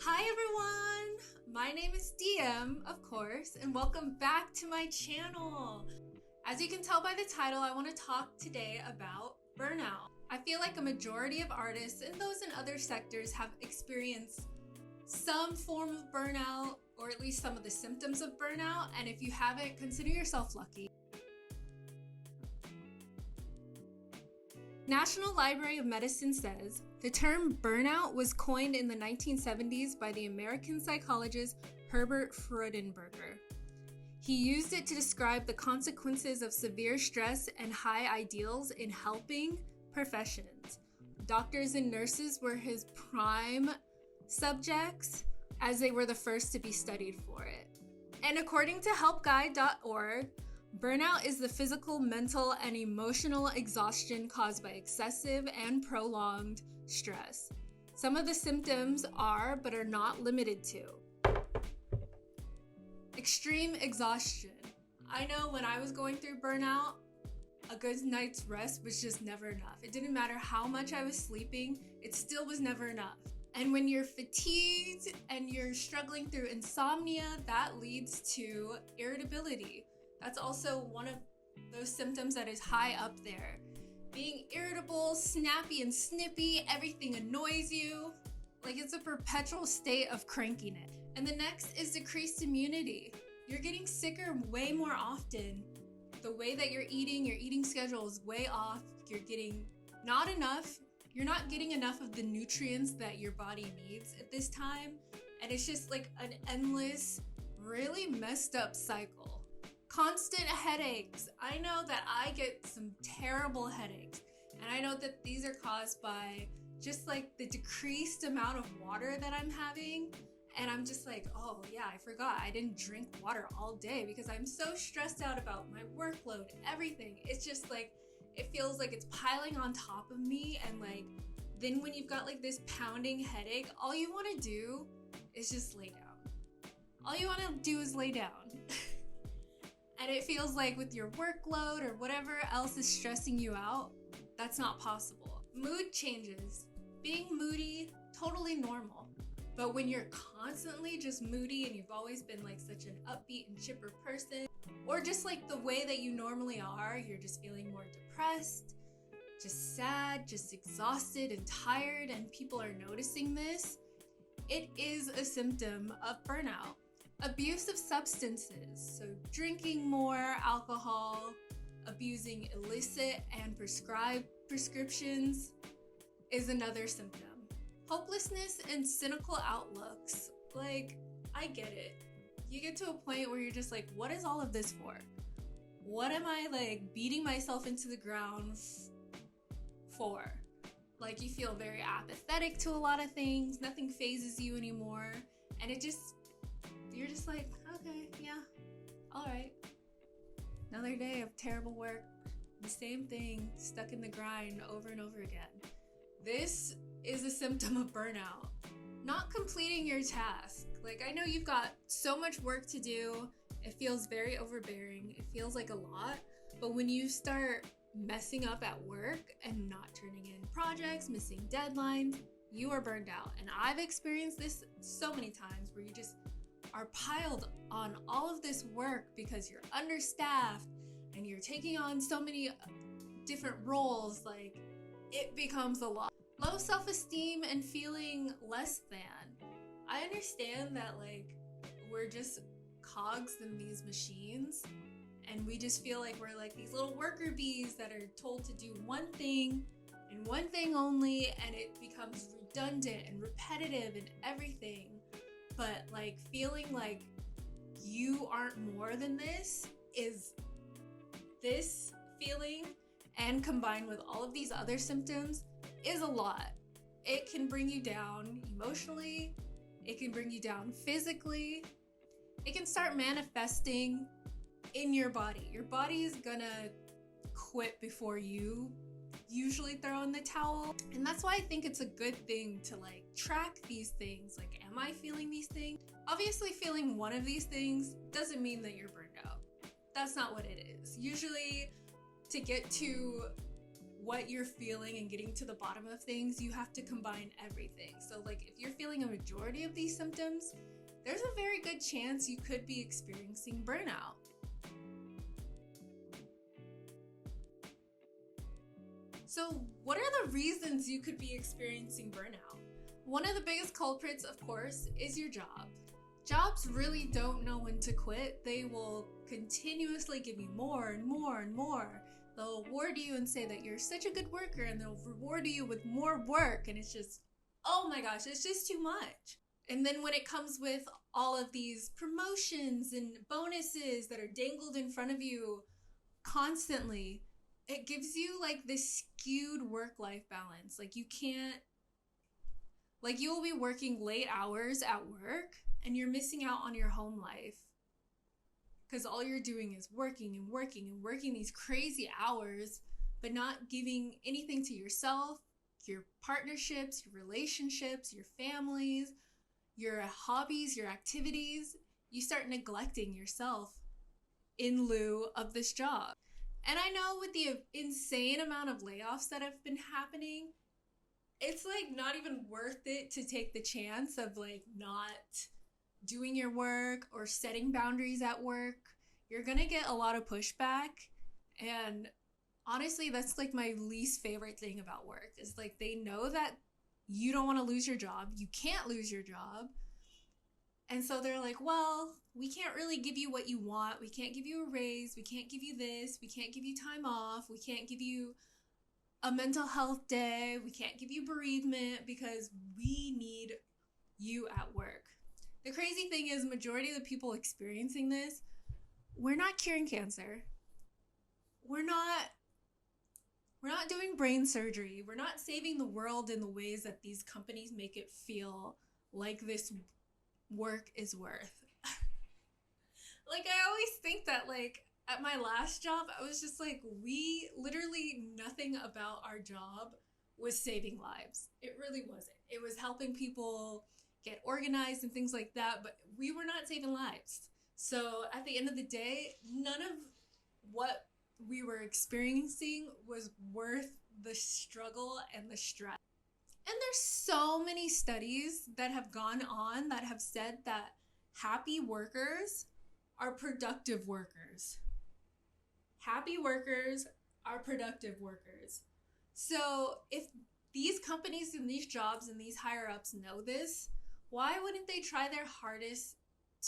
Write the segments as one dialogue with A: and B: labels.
A: Hi everyone! My name is DM, of course, and welcome back to my channel. As you can tell by the title, I want to talk today about burnout. I feel like a majority of artists and those in other sectors have experienced some form of burnout, or at least some of the symptoms of burnout, and if you haven't, consider yourself lucky. National Library of Medicine says, the term burnout was coined in the 1970s by the American psychologist Herbert Freudenberger. He used it to describe the consequences of severe stress and high ideals in helping professions. Doctors and nurses were his prime subjects, as they were the first to be studied for it. And according to helpguide.org, burnout is the physical, mental, and emotional exhaustion caused by excessive and prolonged stress. Some of the symptoms are, but are not limited to, extreme exhaustion. I know when I was going through burnout, a good night's rest was just never enough. It didn't matter how much I was sleeping, it still was never enough. And when you're fatigued and you're struggling through insomnia, that leads to irritability. That's also one of those symptoms that is high up there. Being irritable, snappy and snippy, everything annoys you. Like it's a perpetual state of crankiness. And the next is decreased immunity. You're getting sicker way more often. The way that you're eating schedule is way off. You're getting not enough. You're not getting enough of the nutrients that your body needs at this time. And it's just like an endless, really messed up cycle. Constant headaches. I know that I get some terrible headaches, and I know that these are caused by just like the decreased amount of water that I'm having. And I'm just like, oh yeah, I forgot I didn't drink water all day because I'm so stressed out about my workload, everything. It's just like, it feels like it's piling on top of me. And like, then when you've got like this pounding headache, all you want to do is just lay down. All you want to do is lay down. And it feels like with your workload or whatever else is stressing you out, that's not possible. Mood changes. Being moody, totally normal. But when you're constantly just moody and you've always been like such an upbeat and chipper person, or just like the way that you normally are, you're just feeling more depressed, just sad, just exhausted and tired, and people are noticing this, it is a symptom of burnout. Abuse of substances, so drinking more alcohol, abusing illicit and prescribed prescriptions is another symptom. Hopelessness and cynical outlooks, like, I get it. You get to a point where you're just like, what is all of this for? What am I like beating myself into the ground for? Like, you feel very apathetic to a lot of things, nothing phases you anymore, and you're just like, okay, yeah, all right. Another day of terrible work, the same thing, stuck in the grind over and over again. This is a symptom of burnout. Not completing your task. Like, I know you've got so much work to do. It feels very overbearing. It feels like a lot. But when you start messing up at work and not turning in projects, missing deadlines, you are burned out. And I've experienced this so many times where you just are piled on all of this work because you're understaffed and you're taking on so many different roles. Like, it becomes a lot. Low self-esteem and feeling less than. I understand that like we're just cogs in these machines and we just feel like we're like these little worker bees that are told to do one thing and one thing only, and it becomes redundant and repetitive and everything. But like feeling like you aren't more than this is this feeling, and combined with all of these other symptoms, is a lot. It can bring you down emotionally, it can bring you down physically, it can start manifesting in your body. Your body is gonna quit before you usually throw in the towel. And that's why I think it's a good thing to like track these things. Like, am I feeling these things? Obviously, feeling one of these things doesn't mean that you're burned out. That's not what it is. Usually, to get to what you're feeling and getting to the bottom of things, you have to combine everything. So like if you're feeling a majority of these symptoms, there's a very good chance you could be experiencing burnout. So what are the reasons you could be experiencing burnout? One of the biggest culprits, of course, is your job. Jobs really don't know when to quit. They will continuously give you more and more and more. They'll award you and say that you're such a good worker, and they'll reward you with more work, and it's just, oh my gosh, it's just too much. And then when it comes with all of these promotions and bonuses that are dangled in front of you constantly, it gives you like this skewed work-life balance. Like you can't, like you will be working late hours at work and you're missing out on your home life because all you're doing is working and working and working these crazy hours, but not giving anything to yourself, your partnerships, your relationships, your families, your hobbies, your activities. You start neglecting yourself in lieu of this job. And I know with the insane amount of layoffs that have been happening, it's like not even worth it to take the chance of like not doing your work or setting boundaries at work. You're gonna get a lot of pushback. And honestly, that's like my least favorite thing about work is like they know that you don't want to lose your job. You can't lose your job. And so they're like, well, we can't really give you what you want. We can't give you a raise. We can't give you this. We can't give you time off. We can't give you a mental health day. We can't give you bereavement because we need you at work. The crazy thing is, majority of the people experiencing this, we're not curing cancer. We're not doing brain surgery. We're not saving the world in the ways that these companies make it feel like this work is worth. Like I always think that like at my last job, I was just like, we literally nothing about our job was saving lives. It really wasn't. It was helping people get organized and things like that, but we were not saving lives. So at the end of the day, none of what we were experiencing was worth the struggle and the stress. And there's so many studies that have gone on that have said that happy workers are productive workers. Happy workers are productive workers. So if these companies and these jobs and these higher ups know this, why wouldn't they try their hardest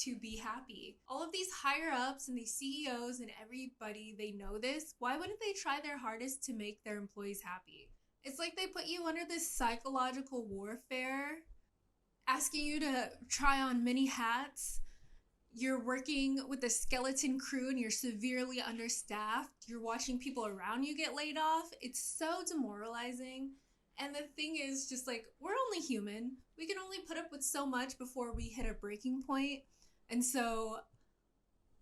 A: to be happy? All of these higher ups and these CEOs and everybody, they know this. Why wouldn't they try their hardest to make their employees happy? It's like they put you under this psychological warfare, asking you to try on many hats. You're working with a skeleton crew and you're severely understaffed. You're watching people around you get laid off. It's so demoralizing. And the thing is just like, we're only human. We can only put up with so much before we hit a breaking point. And so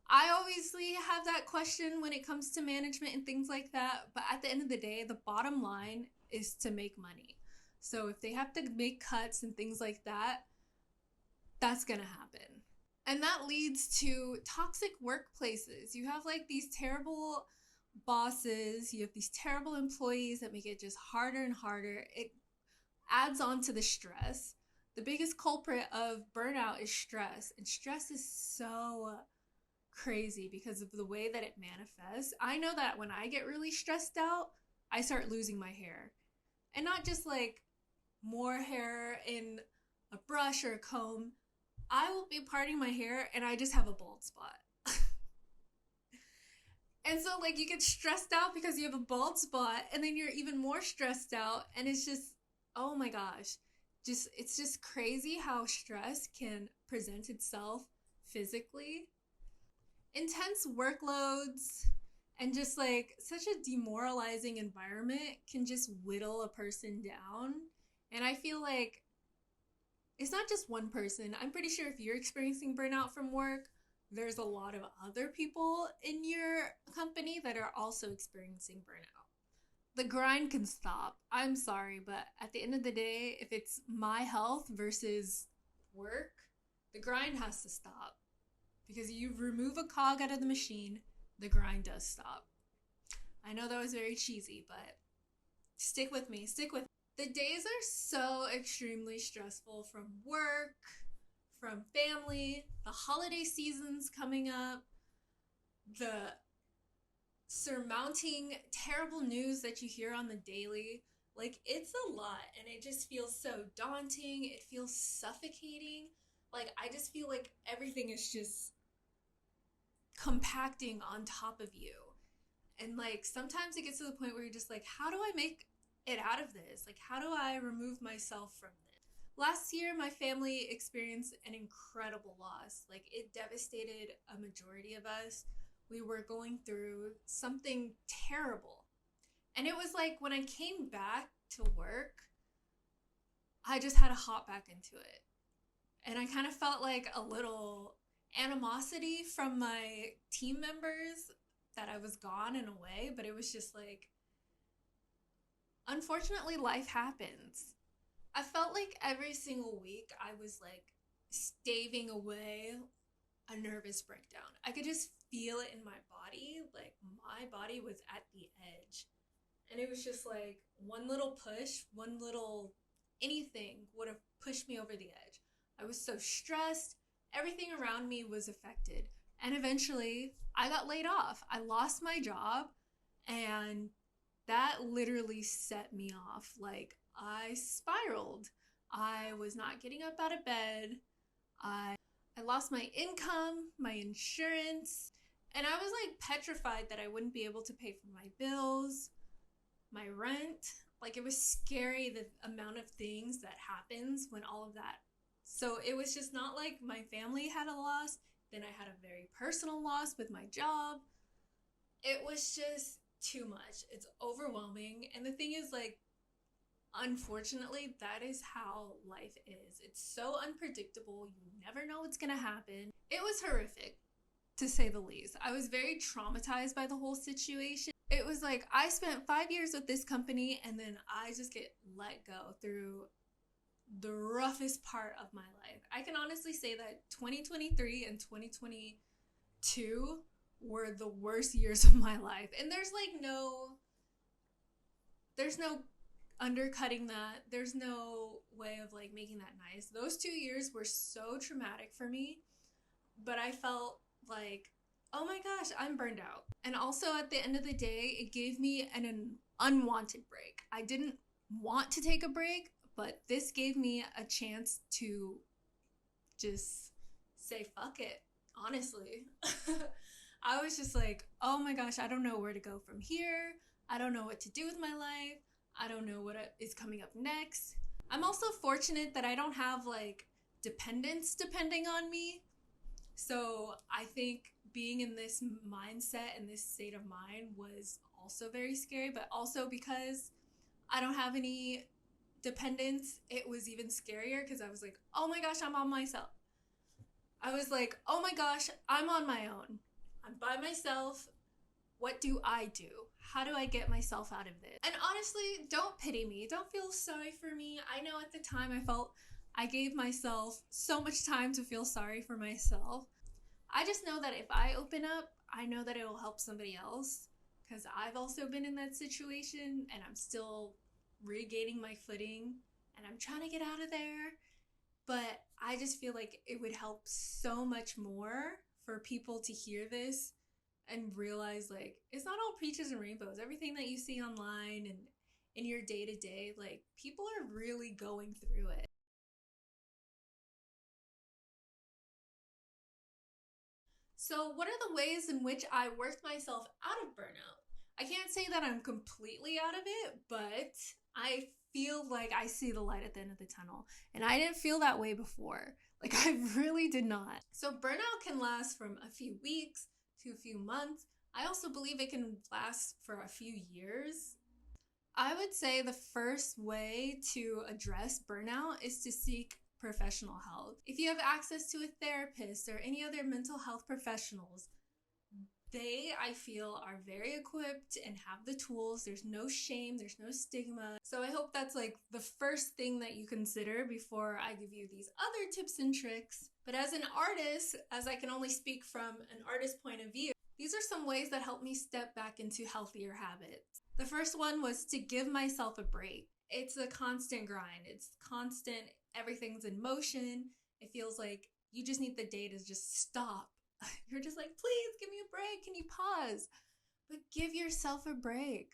A: I obviously have that question when it comes to management and things like that. But at the end of the day, the bottom line is to make money. So if they have to make cuts and things like that, that's going to happen. And that leads to toxic workplaces. You have like these terrible bosses, you have these terrible employees that make it just harder and harder. It adds on to the stress. The biggest culprit of burnout is stress. And stress is so crazy because of the way that it manifests. I know that when I get really stressed out, I start losing my hair. And not just like more hair in a brush or a comb. I will be parting my hair and I just have a bald spot. And so like you get stressed out because you have a bald spot and then you're even more stressed out and it's just, oh my gosh. It's just crazy how stress can present itself physically. Intense workloads and just like such a demoralizing environment can just whittle a person down. And I feel like it's not just one person. I'm pretty sure if you're experiencing burnout from work, there's a lot of other people in your company that are also experiencing burnout. The grind can stop. I'm sorry, but at the end of the day, if it's my health versus work, the grind has to stop. Because you remove a cog out of the machine, the grind does stop. I know that was very cheesy, but Stick with me, stick with me. The days are so extremely stressful from work, from family, the holiday season's coming up, the surmounting terrible news that you hear on the daily. Like, it's a lot, and it just feels so daunting. It feels suffocating. Like, I just feel like everything is just compacting on top of you. And, like, sometimes it gets to the point where you're just like, how do I make it out of this? Like, how do I remove myself from this? Last year, my family experienced an incredible loss. Like, it devastated a majority of us. We were going through something terrible. And it was like when I came back to work, I just had to hop back into it. And I kind of felt like a little animosity from my team members that I was gone in a way, but it was just like, unfortunately, life happens. I felt like every single week I was like staving away a nervous breakdown. I could just feel it in my body. Like, my body was at the edge. And it was just like one little push, one little anything would have pushed me over the edge. I was so stressed. Everything around me was affected. And eventually, I got laid off. I lost my job, and that literally set me off. Like, I spiraled. I was not getting up out of bed. I lost my income, my insurance, and I was like petrified that I wouldn't be able to pay for my bills, my rent. Like, it was scary, the amount of things that happens when all of that. So it was just not like my family had a loss. Then I had a very personal loss with my job. It was just too much. It's overwhelming. And the thing is, like, unfortunately, that is how life is. It's so unpredictable. You never know what's going to happen. It was horrific, to say the least. I was very traumatized by the whole situation. It was like, I spent 5 years with this company, and then I just get let go through the roughest part of my life. I can honestly say that 2023 and 2022 were the worst years of my life. And there's no undercutting that. There's no way of like making that nice. Those 2 years were so traumatic for me, but I felt like, oh my gosh, I'm burned out. And also at the end of the day, it gave me an unwanted break. I didn't want to take a break, but this gave me a chance to just say fuck it, honestly. I was just like, oh my gosh, I don't know where to go from here. I don't know what to do with my life. I don't know what is coming up next. I'm also fortunate that I don't have like dependents depending on me. So I think being in this mindset and this state of mind was also very scary, but also because I don't have any dependents, it was even scarier because I was like, oh my gosh, I'm on myself. I was like, oh my gosh, I'm on my own. I'm by myself. What do I do? How do I get myself out of this? And honestly, don't pity me. Don't feel sorry for me. I know at the time I felt I gave myself so much time to feel sorry for myself. I just know that if I open up, I know that it will help somebody else, because I've also been in that situation and I'm still regaining my footing and I'm trying to get out of there. But I just feel like it would help so much more for people to hear this and realize, like, it's not all peaches and rainbows. Everything that you see online and in your day-to-day, like, people are really going through it. So what are the ways in which I worked myself out of burnout? I can't say that I'm completely out of it, but I feel like I see the light at the end of the tunnel. And I didn't feel that way before. Like, I really did not. So burnout can last from a few weeks to a few months. I also believe it can last for a few years. I would say the first way to address burnout is to seek professional help. If you have access to a therapist or any other mental health professionals, they, I feel, are very equipped and have the tools. There's no shame, there's no stigma. So I hope that's like the first thing that you consider before I give you these other tips and tricks. But as an artist, as I can only speak from an artist's point of view, these are some ways that help me step back into healthier habits. The first one was to give myself a break. It's a constant grind. It's constant, everything's in motion. It feels like you just need the day to just stop. You're just like, please give me a break. Can you pause? But give yourself a break.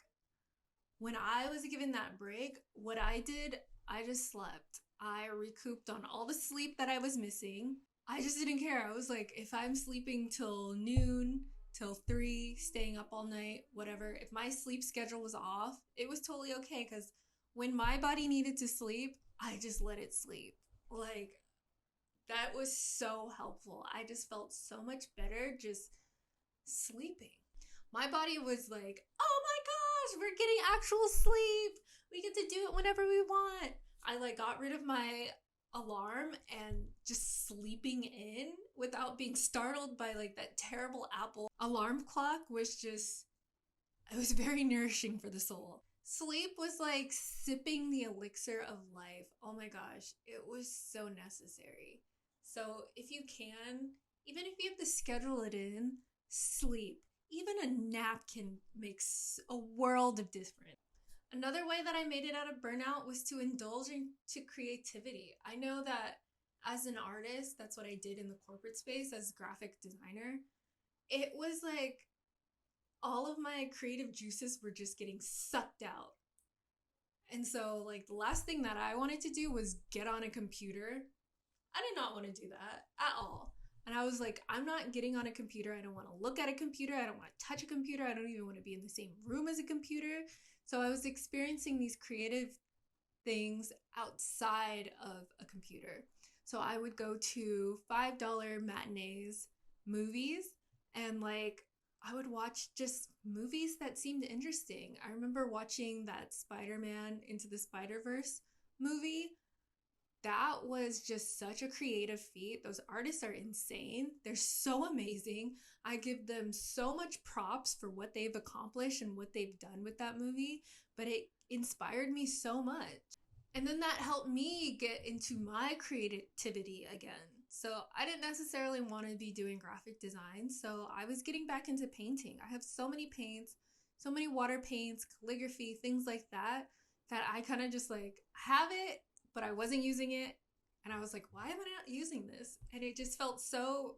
A: When I was given that break, what I did, I just slept. I recouped on all the sleep that I was missing. I just didn't care. I was like, if I'm sleeping till noon, till 3, staying up all night, whatever, if my sleep schedule was off, it was totally okay because when my body needed to sleep, I just let it sleep. Like, that was so helpful. I just felt so much better just sleeping. My body was like, oh my gosh, we're getting actual sleep. We get to do it whenever we want. I like got rid of my alarm and just sleeping in without being startled by like that terrible Apple alarm clock was just, it was very nourishing for the soul. Sleep was like sipping the elixir of life. Oh my gosh, it was so necessary. So if you can, even if you have to schedule it in, sleep. Even a nap can make a world of difference. Another way that I made it out of burnout was to indulge into creativity. I know that as an artist, that's what I did in the corporate space as graphic designer. It was like all of my creative juices were just getting sucked out. And so like the last thing that I wanted to do was get on a computer. I did not want to do that at all. And I was like, I'm not getting on a computer. I don't want to look at a computer. I don't want to touch a computer. I don't even want to be in the same room as a computer. So I was experiencing these creative things outside of a computer. So I would go to $5 matinees, movies, and like I would watch just movies that seemed interesting. I remember watching that Spider-Man Into the Spider-Verse movie. That was just such a creative feat. Those artists are insane. They're so amazing. I give them so much props for what they've accomplished and what they've done with that movie, but it inspired me so much. And then that helped me get into my creativity again. So I didn't necessarily want to be doing graphic design, so I was getting back into painting. I have so many paints, so many water paints, calligraphy, things like that, that I kind of just like have it, but I wasn't using it. And I was like, why am I not using this? And it just felt so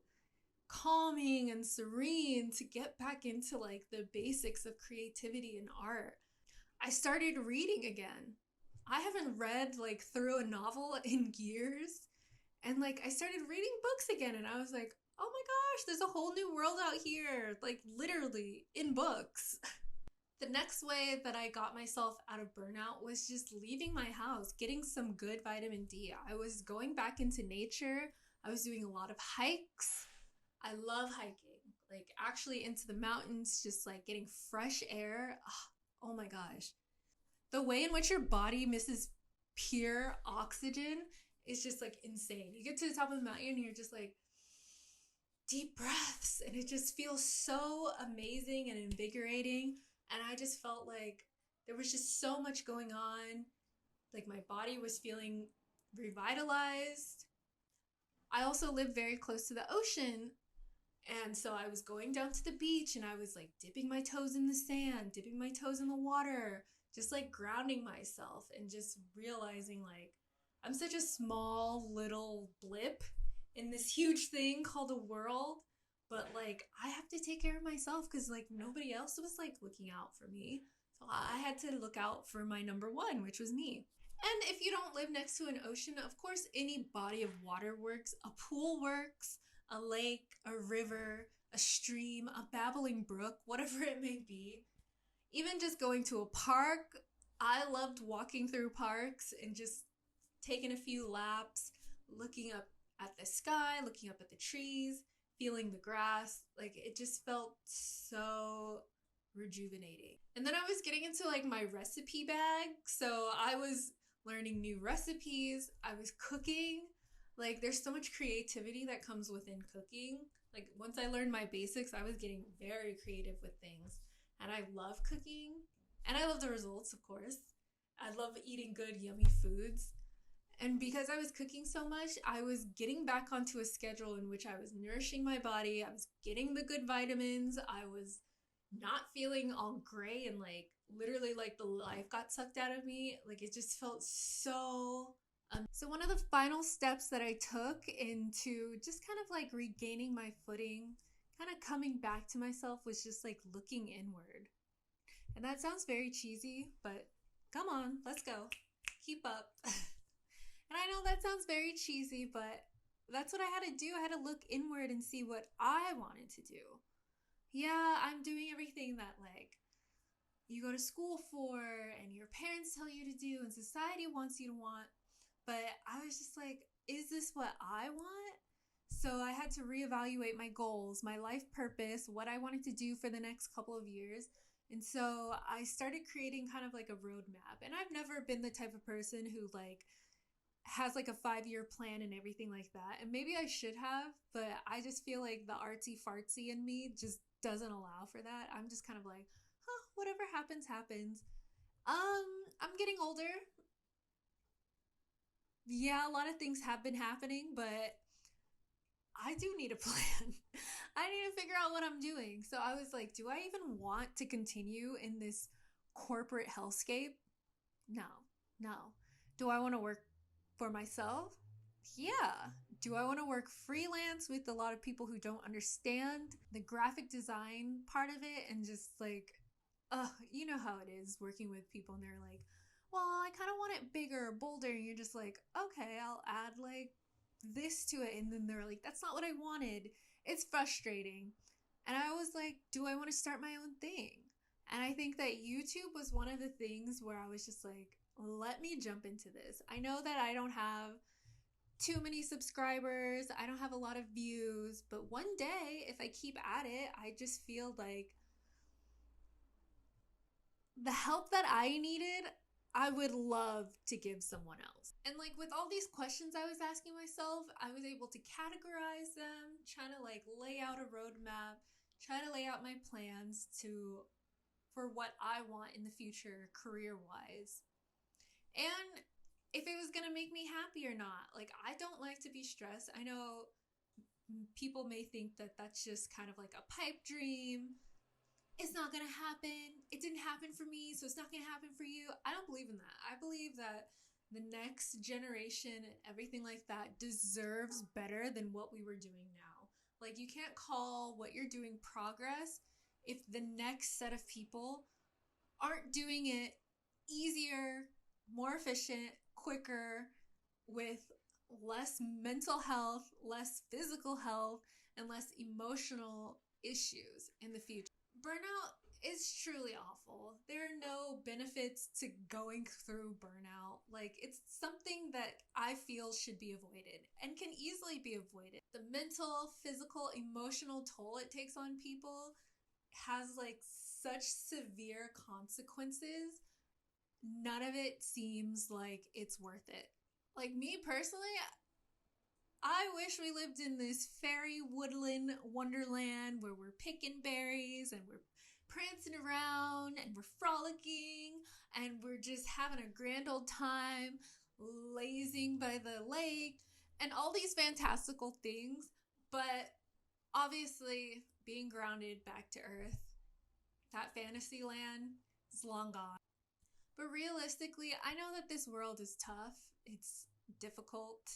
A: calming and serene to get back into like the basics of creativity and art. I started reading again. I haven't read like through a novel in years. And like I started reading books again and I was like, oh my gosh, there's a whole new world out here, like literally in books. The next way that I got myself out of burnout was just leaving my house, getting some good vitamin D. I was going back into nature. I was doing a lot of hikes. I love hiking, like actually into the mountains, just like getting fresh air. Oh my gosh. The way in which your body misses pure oxygen is just like insane. You get to the top of the mountain and you're just like, deep breaths, and it just feels so amazing and invigorating. And I just felt like there was just so much going on. Like my body was feeling revitalized. I also live very close to the ocean. And so I was going down to the beach and I was like dipping my toes in the sand, dipping my toes in the water, just like grounding myself and just realizing like I'm such a small little blip in this huge thing called the world. But like I have to take care of myself because like nobody else was like looking out for me. So I had to look out for my number one, which was me. And if you don't live next to an ocean, of course any body of water works. A pool works, a lake, a river, a stream, a babbling brook, whatever it may be. Even just going to a park. I loved walking through parks and just taking a few laps, looking up at the sky, looking up at the trees, feeling the grass. Like it just felt so rejuvenating. And then I was getting into like my recipe bag. So I was learning new recipes. I was cooking. Like there's so much creativity that comes within cooking. Like once I learned my basics, I was getting very creative with things. And I love cooking. And I love the results, of course. I love eating good, yummy foods. And because I was cooking so much, I was getting back onto a schedule in which I was nourishing my body. I was getting the good vitamins. I was not feeling all gray and like literally like the life got sucked out of me. Like it just felt so so one of the final steps that I took into just kind of like regaining my footing, kind of coming back to myself, was just like looking inward. And that sounds very cheesy, but come on, let's go. Keep up. And I know that sounds very cheesy, but that's what I had to do. I had to look inward and see what I wanted to do. Yeah, I'm doing everything that like you go to school for and your parents tell you to do and society wants you to want. But I was just like, is this what I want? So I had to reevaluate my goals, my life purpose, what I wanted to do for the next couple of years. And so I started creating kind of like a roadmap. And I've never been the type of person who like has like a 5-year plan and everything like that. And maybe I should have, but I just feel like the artsy fartsy in me just doesn't allow for that. I'm just kind of like, huh, whatever happens, happens. I'm getting older. Yeah, a lot of things have been happening, but I do need a plan. I need to figure out what I'm doing. So I was like, do I even want to continue in this corporate hellscape? No, no. Do I want to work for myself? Yeah. Do I want to work freelance with a lot of people who don't understand the graphic design part of it and just like, you know how it is working with people and they're like, well, I kind of want it bigger, bolder. And you're just like, okay, I'll add like this to it. And then they're like, that's not what I wanted. It's frustrating. And I was like, do I want to start my own thing? And I think that YouTube was one of the things where I was just like, let me jump into this. I know that I don't have too many subscribers. I don't have a lot of views. But one day, if I keep at it, I just feel like the help that I needed, I would love to give someone else. And like with all these questions I was asking myself, I was able to categorize them, trying to like lay out a roadmap, try to lay out my plans for what I want in the future career-wise. And if it was going to make me happy or not. Like I don't like to be stressed. I know people may think that that's just kind of like a pipe dream. It's not going to happen. It didn't happen for me, so it's not going to happen for you. I don't believe in that. I believe that the next generation and everything like that deserves better than what we were doing now. Like, you can't call what you're doing progress if the next set of people aren't doing it easier, more efficient, quicker, with less mental health, less physical health, and less emotional issues in the future. Burnout is truly awful. There are no benefits to going through burnout. Like, it's something that I feel should be avoided and can easily be avoided. The mental, physical, emotional toll it takes on people has like such severe consequences. None of it seems like it's worth it. Like me personally, I wish we lived in this fairy woodland wonderland where we're picking berries and we're prancing around and we're frolicking and we're just having a grand old time lazing by the lake and all these fantastical things. But obviously, being grounded back to earth, that fantasy land is long gone. But realistically, I know that this world is tough. It's difficult.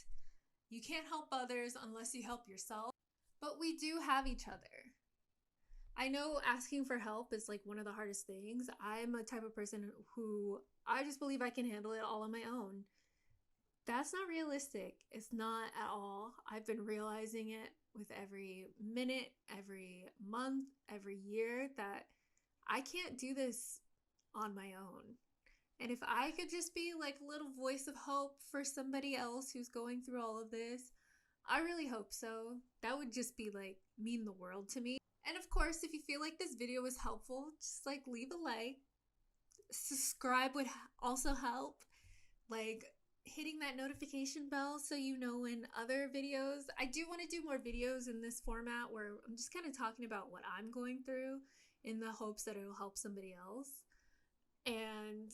A: You can't help others unless you help yourself. But we do have each other. I know asking for help is like one of the hardest things. I'm a type of person who I just believe I can handle it all on my own. That's not realistic. It's not at all. I've been realizing it with every minute, every month, every year that I can't do this on my own. And if I could just be like a little voice of hope for somebody else who's going through all of this, I really hope so. That would just be like mean the world to me. And of course, if you feel like this video was helpful, just like leave a like. Subscribe would also help. Like hitting that notification bell so you know when other videos. I do want to do more videos in this format where I'm just kind of talking about what I'm going through in the hopes that it'll help somebody else. And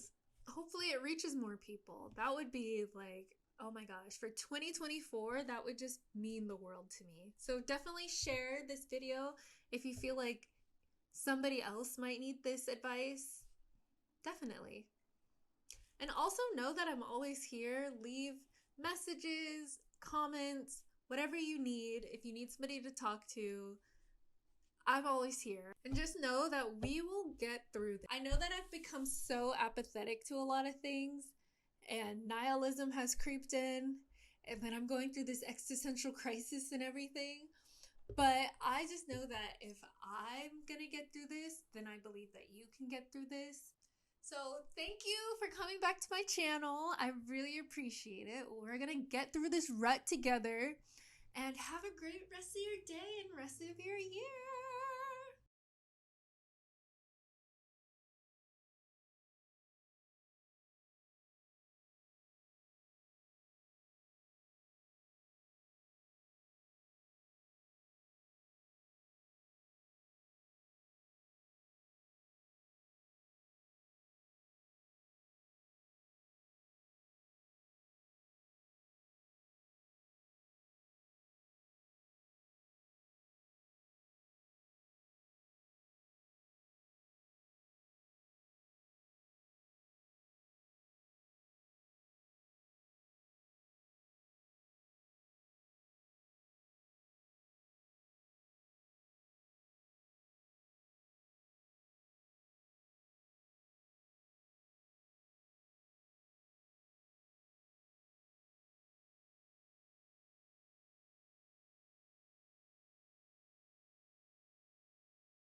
A: hopefully it reaches more people. That would be like, oh my gosh, for 2024, that would just mean the world to me. So definitely share this video if you feel like somebody else might need this advice. Definitely. And also know that I'm always here. Leave messages, comments, whatever you need. If you need somebody to talk to, I'm always here. And just know that we will get through this. I know that I've become so apathetic to a lot of things, and nihilism has creeped in, and then I'm going through this existential crisis and everything. But I just know that if I'm gonna get through this, then I believe that you can get through this. So thank you for coming back to my channel. I really appreciate it. We're gonna get through this rut together, and have a great rest of your day and rest of your year.